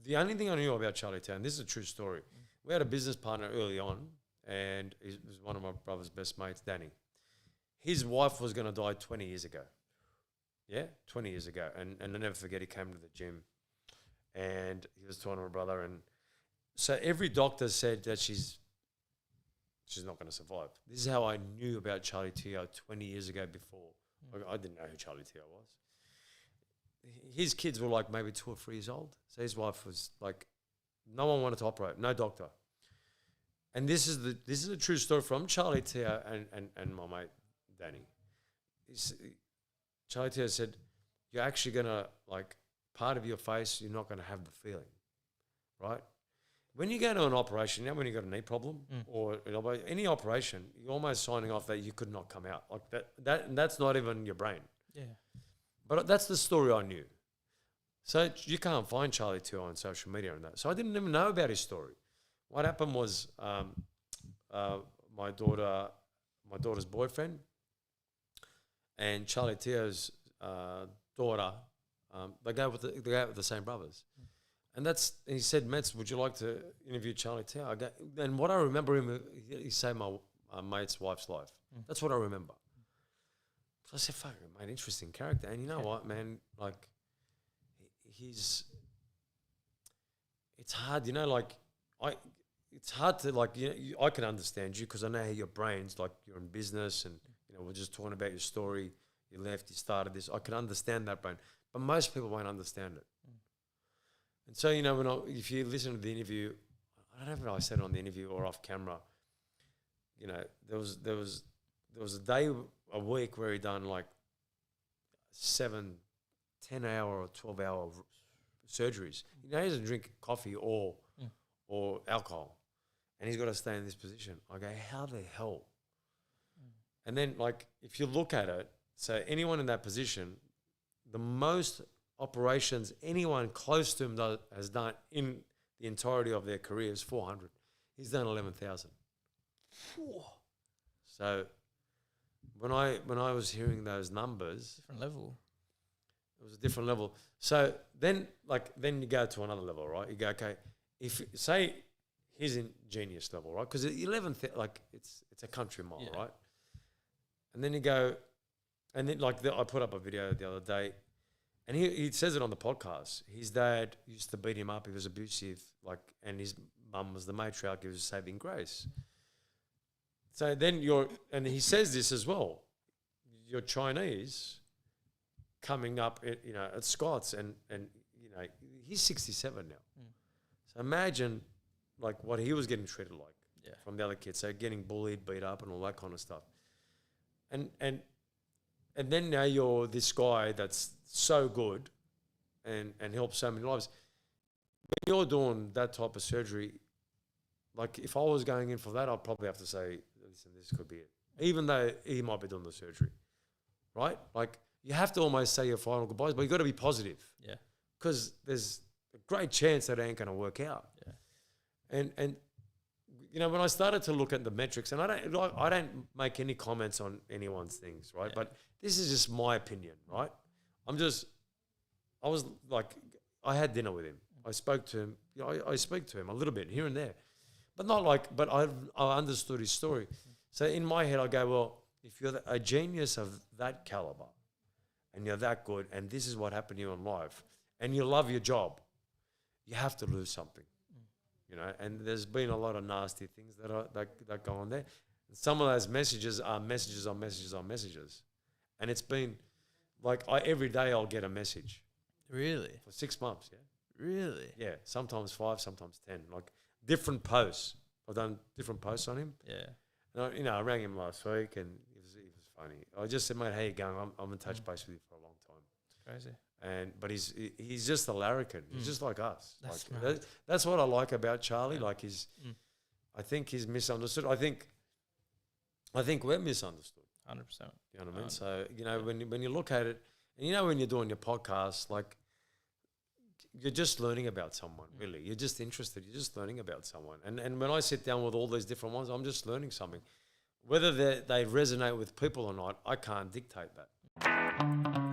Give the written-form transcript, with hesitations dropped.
the only thing I knew about Charlie Teo, and this is a true story, we had a business partner early on, and he was one of my brother's best mates, Danny. His wife was going to die 20 years ago. Yeah, 20 years ago. And I'll never forget, he came to the gym, and he was talking to my brother, and so every doctor said that she's not going to survive. This is how I knew about Charlie Teo 20 years ago before. I didn't know who Charlie Teo was. His kids were like maybe 2 or 3 years old. So his wife was like, no one wanted to operate, no doctor. And this is a true story from Charlie Teo and my mate Danny. Charlie Teo said, you're actually going to, like, part of your face, you're not going to have the feeling, right? When you go to an operation, you know, when you got a knee problem or any operation, you're almost signing off that you could not come out. Like that's not even your brain. Yeah. But that's the story I knew. So you can't find Charlie Teo on social media and that. So I didn't even know about his story. What happened was my daughter's boyfriend and Charlie Teo's daughter, they go with the same brothers. And he said, Metz, would you like to interview Charlie Teo? And what I remember him, he saved my mate's wife's life. That's what I remember. So I said, fuck, mate, interesting character. And you know what, man, like, it's hard, you know, like, it's hard to, like, you know, I can understand you because I know how your brain's, like, you're in business and, you know, we're just talking about your story. You left, you started this. I can understand that brain. But most people won't understand it. And so, you know, if you listen to the interview, I don't know if I said it on the interview or off camera, you know, there was a day a week where he done like 7, 10-hour or 12-hour surgeries. You know, he doesn't drink coffee or alcohol, and he's got to stay in this position. I go, how the hell? And then, like, if you look at it, so anyone in that position, the most operations anyone close to him has done in the entirety of their career is 400. He's done 11,000. So when I was hearing those numbers, different level. It was a different level. So then you go to another level, right? You go, okay, if say he's in genius level, right? Because 11th, like it's a country mile, right? And then you go, and then I put up a video the other day. And he says it on the podcast. His dad used to beat him up. He was abusive, and his mum was the matriarch. He was a saving grace. So then and he says this as well. You're Chinese coming up, at Scots, and you know he's 67 now. So imagine like what he was getting treated like from the other kids. So getting bullied, beat up, and all that kind of stuff. And then now you're this guy that's so good and helps so many lives. When you're doing that type of surgery, like if I was going in for that, I'd probably have to say, listen, this could be it. Even though he might be doing the surgery, right? Like you have to almost say your final goodbyes, but you got to be positive. Yeah. Because there's a great chance that it ain't going to work out. Yeah. And you know, when I started to look at the metrics, and I don't make any comments on anyone's things, right? Yeah. But this is just my opinion, right? I had dinner with him. I spoke to him. You know, I speak to him a little bit here and there, but I understood his story. So in my head, I go, well, if you're a genius of that caliber, and you're that good, and this is what happened to you in life, and you love your job, you have to lose something. You know, and there's been a lot of nasty things that go on there. And some of those messages are messages on messages on messages. And it's been like every day I'll get a message. Really? For 6 months, yeah. Really? Yeah, sometimes 5, sometimes 10. Like different posts. I've done different posts on him. Yeah. And I rang him last week and it was funny. I just said, mate, how you going? I'm in touch base with you for a long time. It's crazy. But he's just a larrikin. He's just like us. That's what I like about Charlie. Yeah. Like I think he's misunderstood. I think we're misunderstood. 100%. You know what I mean? So you know when you look at it, and you know when you're doing your podcast, like you're just learning about someone. Really, you're just interested. You're just learning about someone. And when I sit down with all these different ones, I'm just learning something. Whether they resonate with people or not, I can't dictate that.